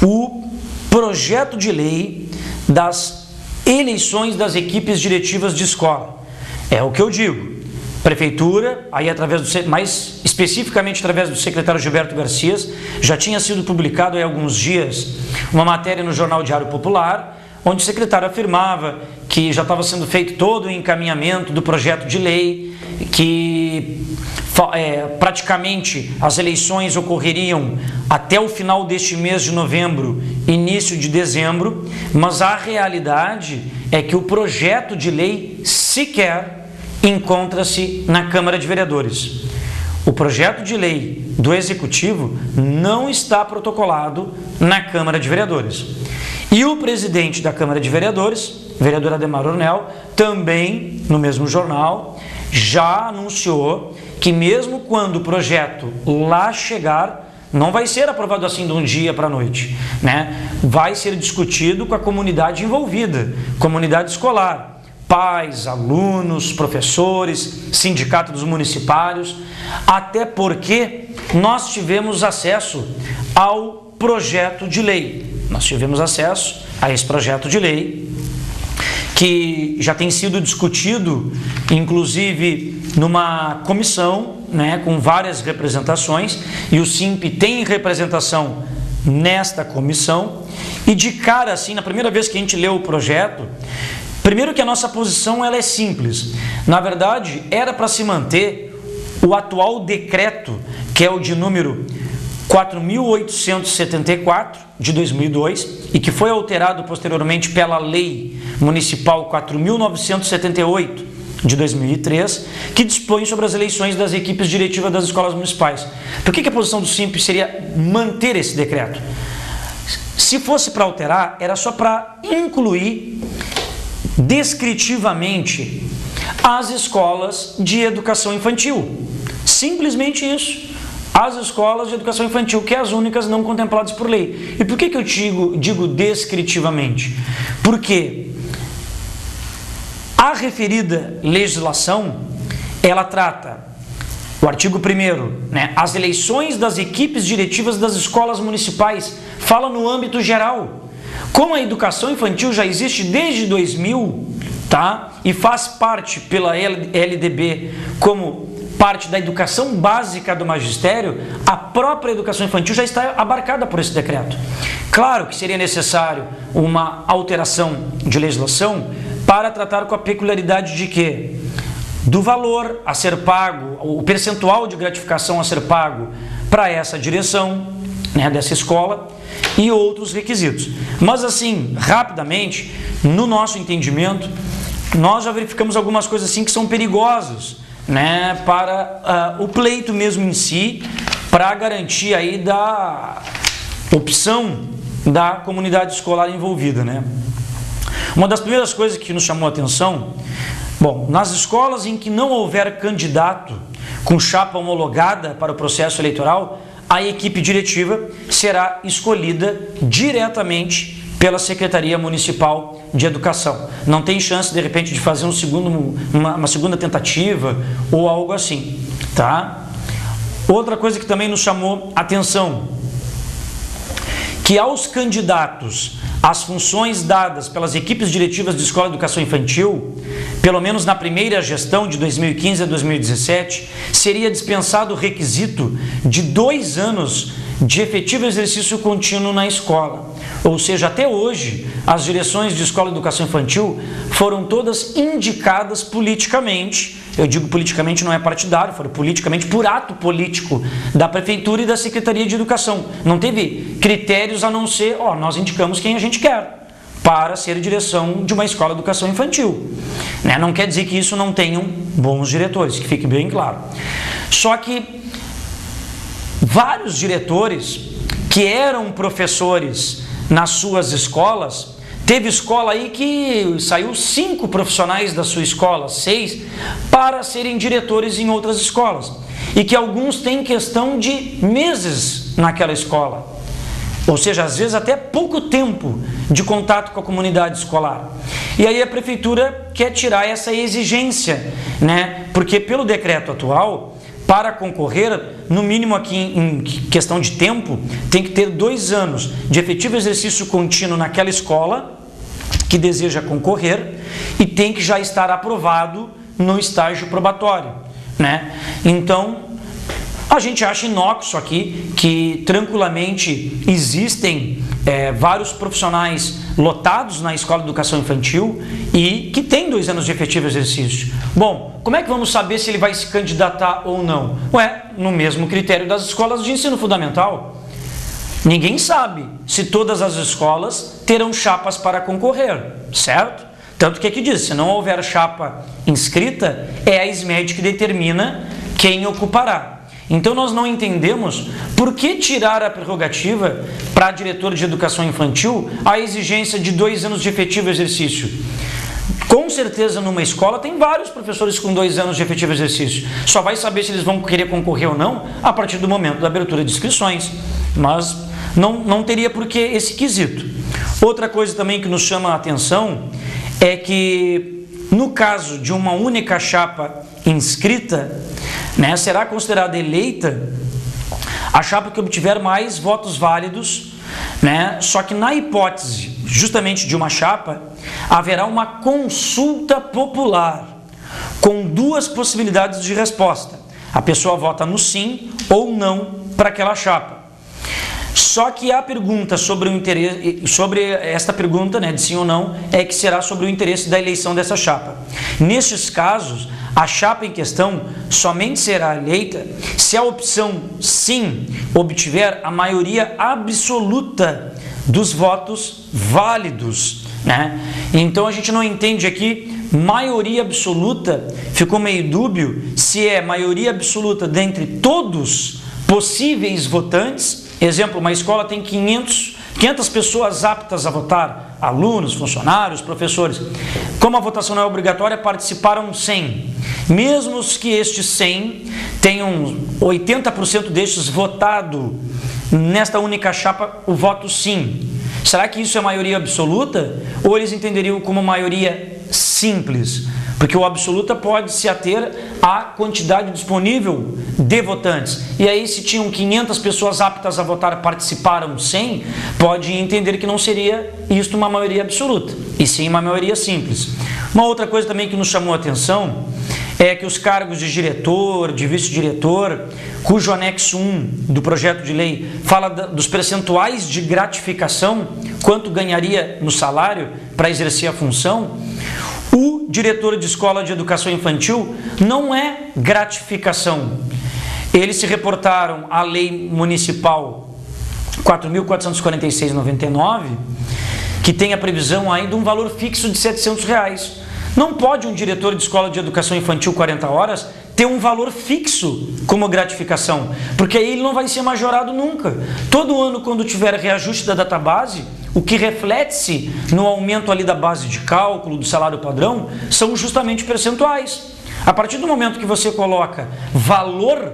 o projeto de lei das eleições das equipes diretivas de escola. É o que eu digo. Prefeitura, aí mais especificamente através do secretário Gilberto Garcias, já tinha sido publicado há alguns dias uma matéria no Jornal Diário Popular, onde o secretário afirmava que já estava sendo feito todo o encaminhamento do projeto de lei, que praticamente as eleições ocorreriam até o final deste mês de novembro, início de dezembro, mas a realidade é que o projeto de lei sequer encontra-se na Câmara de Vereadores. O projeto de lei do Executivo não está protocolado na Câmara de Vereadores. E o presidente da Câmara de Vereadores, vereador Ademar Ornel, também no mesmo jornal, já anunciou que mesmo quando o projeto lá chegar, não vai ser aprovado assim de um dia para a noite, né? Vai ser discutido com a comunidade envolvida, comunidade escolar, pais, alunos, professores, sindicato dos municipários, até porque nós tivemos acesso ao projeto de lei. Nós tivemos acesso a esse projeto de lei que já tem sido discutido, inclusive numa comissão, né, com várias representações, e o SIMP tem representação nesta comissão, e de cara assim, na primeira vez que a gente leu o projeto, primeiro que a nossa posição ela é simples, na verdade era para se manter o atual decreto, que é o de número 4.874 de 2002 e que foi alterado posteriormente pela Lei Municipal 4.978 de 2003, que dispõe sobre as eleições das equipes diretivas das escolas municipais. Por que a posição do SIMP seria manter esse decreto? Se fosse para alterar, era só para incluir descritivamente as escolas de educação infantil. Simplesmente isso. As escolas de educação infantil, que é as únicas não contempladas por lei. E por que eu digo descritivamente? Porque a referida legislação, ela trata, o artigo 1º, as eleições das equipes diretivas das escolas municipais, fala no âmbito geral. Como a educação infantil já existe desde 2000, tá? E faz parte pela LDB como parte da educação básica do magistério, a própria educação infantil já está abarcada por esse decreto. Claro que seria necessário uma alteração de legislação para tratar com a peculiaridade de quê? Do valor a ser pago, o percentual de gratificação a ser pago para essa direção, dessa escola, e outros requisitos. Mas assim, rapidamente, no nosso entendimento, nós já verificamos algumas coisas assim que são perigosas, para o pleito mesmo em si, para a garantia aí da opção da comunidade escolar envolvida, Uma das primeiras coisas que nos chamou a atenção, nas escolas em que não houver candidato com chapa homologada para o processo eleitoral, a equipe diretiva será escolhida diretamente pela Secretaria Municipal de Educação. Não tem chance, de repente, de fazer uma segunda tentativa ou algo assim, tá? Outra coisa que também nos chamou a atenção, que aos candidatos às funções dadas pelas equipes diretivas de escola de educação infantil, pelo menos na primeira gestão de 2015 a 2017, seria dispensado o requisito de 2 anos de efetivo exercício contínuo na escola. Ou seja, até hoje, as direções de escola de educação infantil foram todas indicadas politicamente. Eu digo politicamente, não é partidário, foram politicamente por ato político da Prefeitura e da Secretaria de Educação. Não teve critérios a não ser, nós indicamos quem a gente quer para ser direção de uma escola de educação infantil. Não quer dizer que isso não tenham bons diretores, que fique bem claro. Só que vários diretores que eram professores nas suas escolas, teve escola aí que saiu 5 profissionais da sua escola, 6, para serem diretores em outras escolas. E que alguns têm questão de meses naquela escola. Ou seja, às vezes até pouco tempo de contato com a comunidade escolar. E aí a Prefeitura quer tirar essa exigência, Porque pelo decreto atual, para concorrer, no mínimo aqui em questão de tempo, tem que ter 2 anos de efetivo exercício contínuo naquela escola que deseja concorrer e tem que já estar aprovado no estágio probatório, Então, a gente acha inócuo aqui que tranquilamente existem vários profissionais lotados na escola de educação infantil e que tem 2 anos de efetivo exercício. Bom, como é que vamos saber se ele vai se candidatar ou não? No mesmo critério das escolas de ensino fundamental. Ninguém sabe se todas as escolas terão chapas para concorrer, certo? Tanto que aqui diz, se não houver chapa inscrita, é a SMED que determina quem ocupará. Então nós não entendemos por que tirar a prerrogativa para diretor de educação infantil a exigência de 2 anos de efetivo exercício. Com certeza numa escola tem vários professores com 2 anos de efetivo exercício. Só vai saber se eles vão querer concorrer ou não a partir do momento da abertura de inscrições. Mas não teria por que esse quesito. Outra coisa também que nos chama a atenção é que no caso de uma única chapa inscrita, será considerada eleita a chapa que obtiver mais votos válidos, Só que na hipótese justamente de uma chapa, haverá uma consulta popular com 2 possibilidades de resposta. A pessoa vota no sim ou não para aquela chapa. Só que a pergunta sobre o interesse, sobre esta pergunta, de sim ou não, é que será sobre o interesse da eleição dessa chapa. Nestes casos, a chapa em questão somente será eleita se a opção sim obtiver a maioria absoluta dos votos válidos, Então a gente não entende aqui maioria absoluta, ficou meio dúbio se é maioria absoluta dentre todos possíveis votantes. Exemplo, uma escola tem 500 pessoas aptas a votar, alunos, funcionários, professores. Como a votação não é obrigatória, participaram 100. Mesmo que estes 100 tenham 80% destes votado nesta única chapa o voto sim. Será que isso é maioria absoluta? Ou eles entenderiam como maioria simples? Porque o absoluta pode se ater à quantidade disponível de votantes. E aí, se tinham 500 pessoas aptas a votar, participaram 100, pode entender que não seria isto uma maioria absoluta, e sim uma maioria simples. Uma outra coisa também que nos chamou a atenção é que os cargos de diretor, de vice-diretor, cujo anexo 1 do projeto de lei fala dos percentuais de gratificação, quanto ganharia no salário para exercer a função, o diretor de escola de educação infantil não é gratificação. Eles se reportaram à lei municipal 4.446/99, que tem a previsão aí de um valor fixo de R$700. Não pode um diretor de escola de educação infantil 40 horas ter um valor fixo como gratificação, porque aí ele não vai ser majorado nunca. Todo ano, quando tiver reajuste da database, o que reflete-se no aumento ali da base de cálculo, do salário padrão, são justamente percentuais. A partir do momento que você coloca valor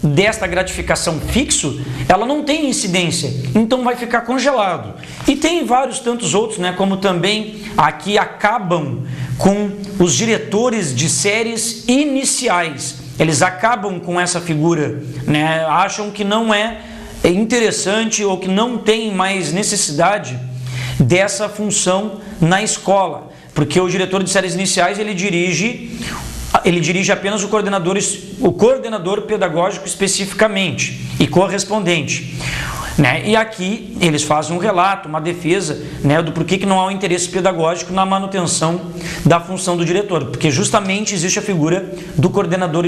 desta gratificação fixo, ela não tem incidência, então vai ficar congelado. E tem vários tantos outros, né, como também aqui acabam com os diretores de séries iniciais. Eles acabam com essa figura, né, acham que não é interessante ou que não tem mais necessidade dessa função na escola, porque o diretor de séries iniciais ele dirige apenas o coordenador pedagógico especificamente e correspondente, né? E aqui eles fazem um relato, uma defesa, né, do porquê que não há um interesse pedagógico na manutenção da função do diretor, porque justamente existe a figura do coordenador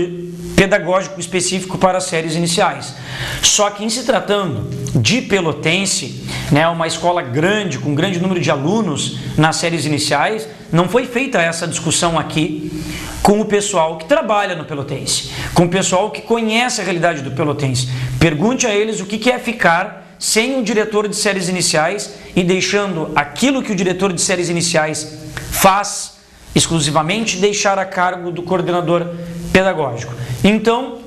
pedagógico específico para as séries iniciais. Só que em se tratando de Pelotense, né, uma escola grande, com grande número de alunos nas séries iniciais, não foi feita essa discussão aqui com o pessoal que trabalha no Pelotense, com o pessoal que conhece a realidade do Pelotense. Pergunte a eles o que é ficar sem um diretor de séries iniciais e deixando aquilo que o diretor de séries iniciais faz exclusivamente deixar a cargo do coordenador pedagógico. Então,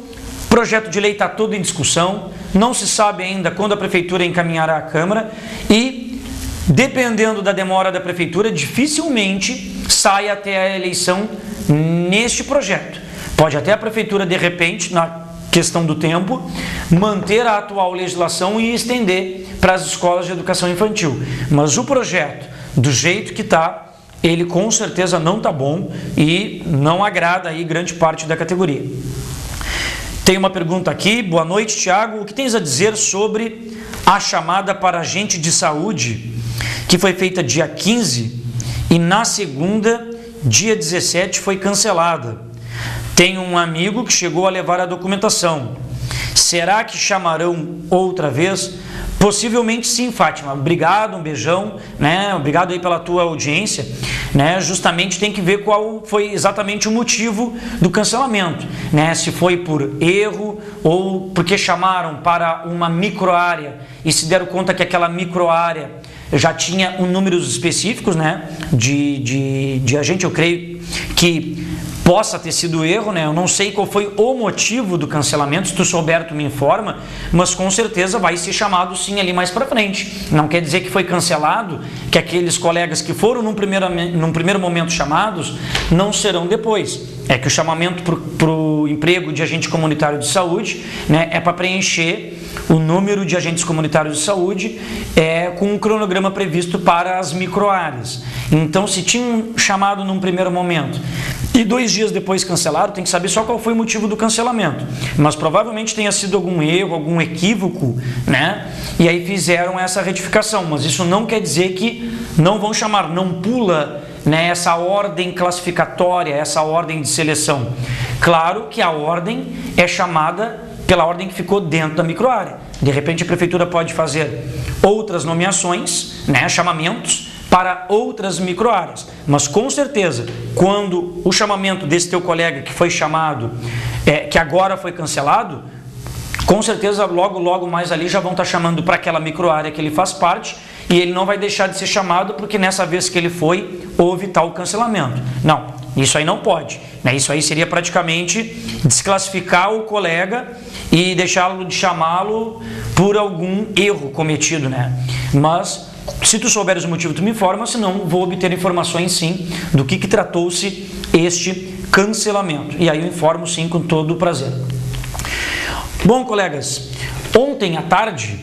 o projeto de lei está todo em discussão, não se sabe ainda quando a prefeitura encaminhará à Câmara e, dependendo da demora da prefeitura, dificilmente sai até a eleição neste projeto. Pode até a prefeitura, de repente, na questão do tempo, manter a atual legislação e estender para as escolas de educação infantil. Mas o projeto, do jeito que está, ele com certeza não está bom e não agrada aí grande parte da categoria. Tem uma pergunta aqui. Boa noite, Tiago. O que tens a dizer sobre a chamada para agente de saúde que foi feita dia 15 e na segunda, dia 17, foi cancelada? Tenho um amigo que chegou a levar a documentação. Será que chamarão outra vez? Possivelmente sim, Fátima. Obrigado, um beijão, né? Obrigado aí pela tua audiência, né? Justamente tem que ver qual foi exatamente o motivo do cancelamento, né? Se foi por erro ou porque chamaram para uma microárea e se deram conta que aquela microárea já tinha um números específicos, né? De agente, eu creio que possa ter sido erro, né? Eu não sei qual foi o motivo do cancelamento, se tu souber, tu me informa, mas com certeza vai ser chamado sim ali mais para frente. Não quer dizer que foi cancelado, que aqueles colegas que foram num primeiro momento chamados não serão depois. É que o chamamento para o emprego de agente comunitário de saúde, né, é para preencher o número de agentes comunitários de saúde com um cronograma previsto para as microáreas. Então, se tinha um chamado num primeiro momento e 2 dias depois cancelado, tem que saber só qual foi o motivo do cancelamento. Mas provavelmente tenha sido algum erro, algum equívoco, né? E aí fizeram essa retificação. Mas isso não quer dizer que não vão chamar, não pula, né, essa ordem classificatória, essa ordem de seleção. Claro que a ordem é chamada pela ordem que ficou dentro da microárea. De repente a prefeitura pode fazer outras nomeações, né, chamamentos para outras microáreas. Mas com certeza, quando o chamamento desse teu colega que foi chamado, que agora foi cancelado, com certeza logo mais ali já vão estar chamando para aquela microárea que ele faz parte e ele não vai deixar de ser chamado porque nessa vez que ele foi, houve tal cancelamento. Não, isso aí não pode, né? Isso aí seria praticamente desclassificar o colega e deixá-lo de chamá-lo por algum erro cometido, né? Mas se tu souberes o motivo, tu me informa, senão vou obter informações sim do que tratou-se este cancelamento. E aí eu informo sim com todo o prazer. Bom, colegas, ontem à tarde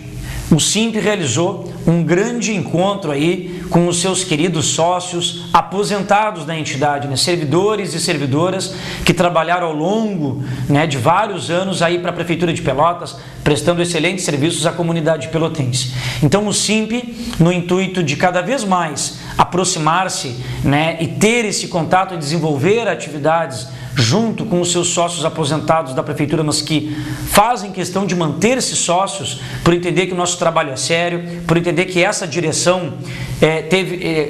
o SIMP realizou um grande encontro aí com os seus queridos sócios aposentados da entidade, né? Servidores e servidoras que trabalharam ao longo, né, de vários anos aí para a Prefeitura de Pelotas, prestando excelentes serviços à comunidade pelotense. Então o SIMP, no intuito de cada vez mais aproximar-se, né, e ter esse contato e desenvolver atividades junto com os seus sócios aposentados da Prefeitura, mas que fazem questão de manter-se sócios, por entender que o nosso trabalho é sério, por entender que essa direção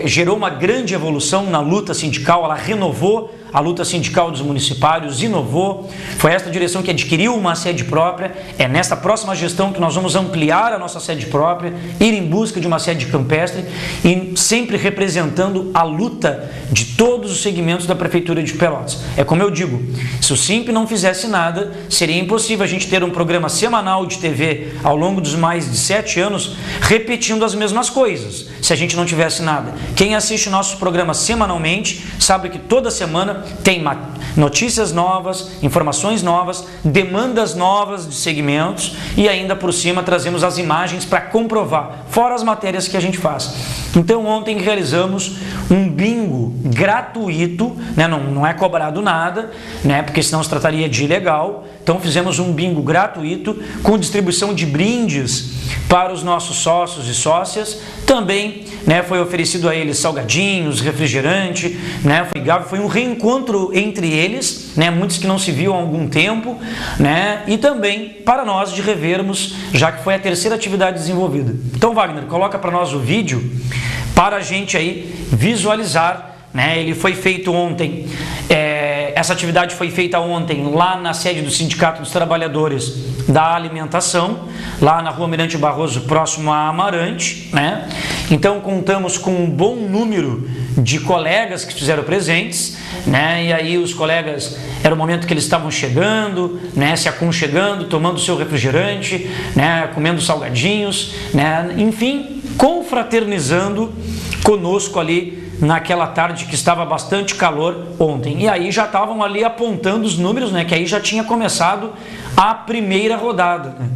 gerou uma grande evolução na luta sindical, ela renovou a luta sindical dos municipários, inovou, foi esta direção que adquiriu uma sede própria, é nesta próxima gestão que nós vamos ampliar a nossa sede própria, ir em busca de uma sede campestre e sempre representando a luta de todos os segmentos da Prefeitura de Pelotas. É como eu digo, se o SIMP não fizesse nada, seria impossível a gente ter um programa semanal de TV ao longo dos mais de 7 anos repetindo as mesmas coisas, se a gente não tivesse nada. Quem assiste nosso programa semanalmente sabe que toda semana tem notícias novas, informações novas, demandas novas de segmentos e ainda por cima trazemos as imagens para comprovar, fora as matérias que a gente faz. Então ontem realizamos um bingo gratuito, né? Não é cobrado nada, né? Porque senão se trataria de ilegal. Então fizemos um bingo gratuito com distribuição de brindes para os nossos sócios e sócias. Também, né, foi oferecido a eles salgadinhos, refrigerante, né? Foi um reencontro entre eles, né? Muitos que não se viam há algum tempo, né? E também para nós de revermos, já que foi a terceira atividade desenvolvida. Então, Wagner, coloca para nós o vídeo para a gente aí visualizar, né? Ele foi feito ontem, essa atividade foi feita ontem lá na sede do Sindicato dos Trabalhadores da Alimentação, lá na Rua Mirante Barroso, próximo a Amarante, né? Então contamos com um bom número de colegas que fizeram presentes, né? E aí os colegas, era o momento que eles estavam chegando, né? Se aconchegando, tomando seu refrigerante, né? Comendo salgadinhos, né? Enfim, confraternizando conosco ali naquela tarde que estava bastante calor ontem. E aí já estavam ali apontando os números, né? Que aí já tinha começado a primeira rodada, né?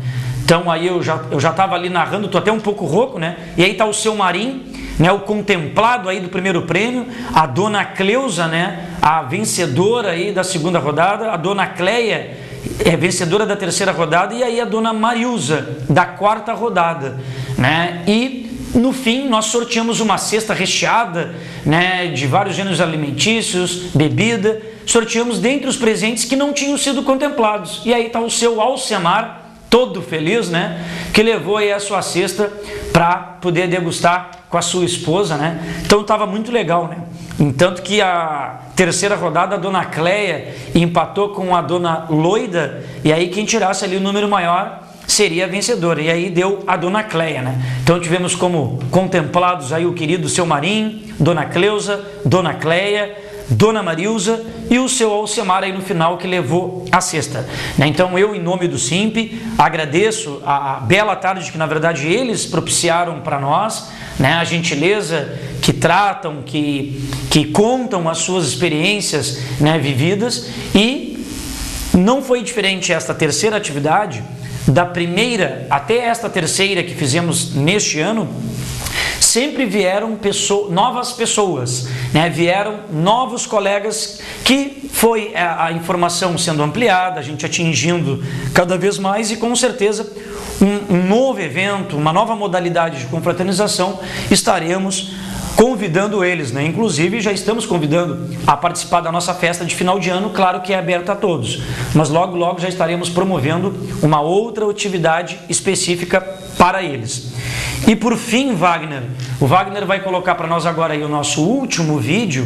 Então aí eu já estava ali narrando, tô até um pouco rouco, né? E aí tá o seu Marim, né? O contemplado aí do primeiro prêmio, a dona Cleusa, né? A vencedora aí da segunda rodada, a dona Cleia é vencedora da terceira rodada, e aí a dona Marilza da quarta rodada, né? E no fim, nós sorteamos uma cesta recheada, né, de vários gêneros alimentícios, bebida. Sorteamos dentre os presentes que não tinham sido contemplados. E aí está o seu Alcemar, todo feliz, né, que levou aí a sua cesta para poder degustar com a sua esposa, né. Então estava muito legal, né. Entanto que a terceira rodada, a dona Cleia empatou com a dona Loida, e aí quem tirasse ali o número maior seria a vencedora, e aí deu a dona Cleia, né? Então tivemos como contemplados aí o querido seu Marim, dona Cleusa, dona Cleia, dona Marilza e o seu Alcemar aí no final que levou a cesta, né? Então eu, em nome do SIMP, agradeço a bela tarde que na verdade eles propiciaram para nós, né? A gentileza que tratam, que contam as suas experiências, né, vividas, e não foi diferente esta terceira atividade. Da primeira até esta terceira que fizemos neste ano, sempre vieram novas pessoas, né? Vieram novos colegas, que foi a informação sendo ampliada, a gente atingindo cada vez mais, e com certeza um novo evento, uma nova modalidade de confraternização, estaremos convidando eles, né? Inclusive já estamos convidando a participar da nossa festa de final de ano, claro que é aberta a todos, mas logo já estaremos promovendo uma outra atividade específica para para eles. E por fim, o Wagner vai colocar para nós agora aí o nosso último vídeo,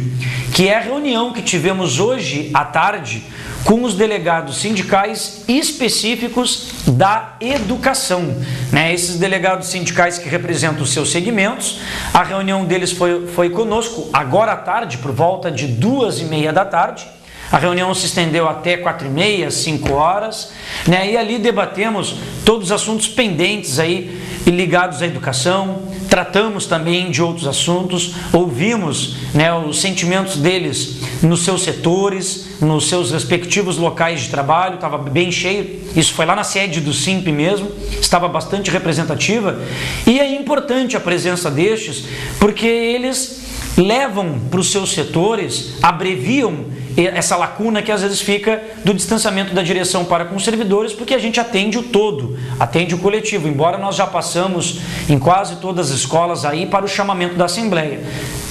que é a reunião que tivemos hoje à tarde com os delegados sindicais específicos da educação, né? Esses delegados sindicais que representam os seus segmentos. A reunião deles foi conosco agora à tarde, por volta de 2h30 da tarde. A reunião se estendeu até 4h30, 5 horas, né? E ali debatemos todos os assuntos pendentes aí ligados à educação, tratamos também de outros assuntos, ouvimos, né, os sentimentos deles nos seus setores, nos seus respectivos locais de trabalho. Estava bem cheio, isso foi lá na sede do SIMP mesmo, estava bastante representativa, e é importante a presença destes, porque eles levam para os seus setores, abreviam essa lacuna que às vezes fica do distanciamento da direção para com os servidores, porque a gente atende o todo, atende o coletivo, embora nós já passamos em quase todas as escolas aí para o chamamento da Assembleia.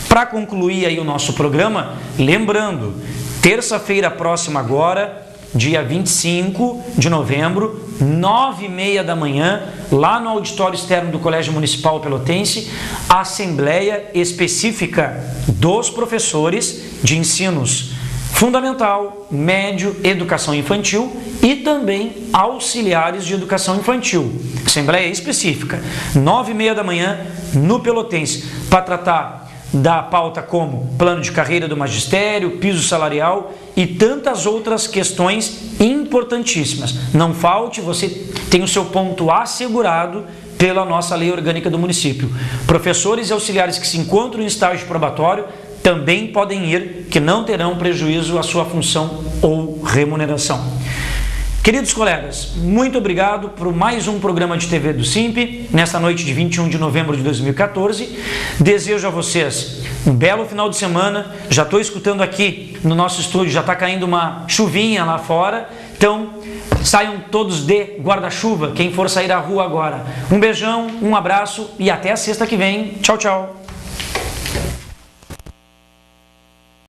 Para concluir aí o nosso programa, lembrando, terça-feira próxima agora, dia 25 de novembro, 9h30 da manhã, lá no auditório externo do Colégio Municipal Pelotense, a Assembleia específica dos professores de ensinos fundamental, médio, educação infantil e também auxiliares de educação infantil. Assembleia específica, 9h30 da manhã, no Pelotense, para tratar da pauta como plano de carreira do magistério, piso salarial e tantas outras questões importantíssimas. Não falte, você tem o seu ponto assegurado pela nossa lei orgânica do município. Professores e auxiliares que se encontram em estágio probatório também podem ir, que não terão prejuízo à sua função ou remuneração. Queridos colegas, muito obrigado por mais um programa de TV do SIMP, nesta noite de 21 de novembro de 2014. Desejo a vocês um belo final de semana. Já estou escutando aqui no nosso estúdio, já está caindo uma chuvinha lá fora, então saiam todos de guarda-chuva, quem for sair à rua agora. Um beijão, um abraço e até a sexta que vem. Tchau, tchau.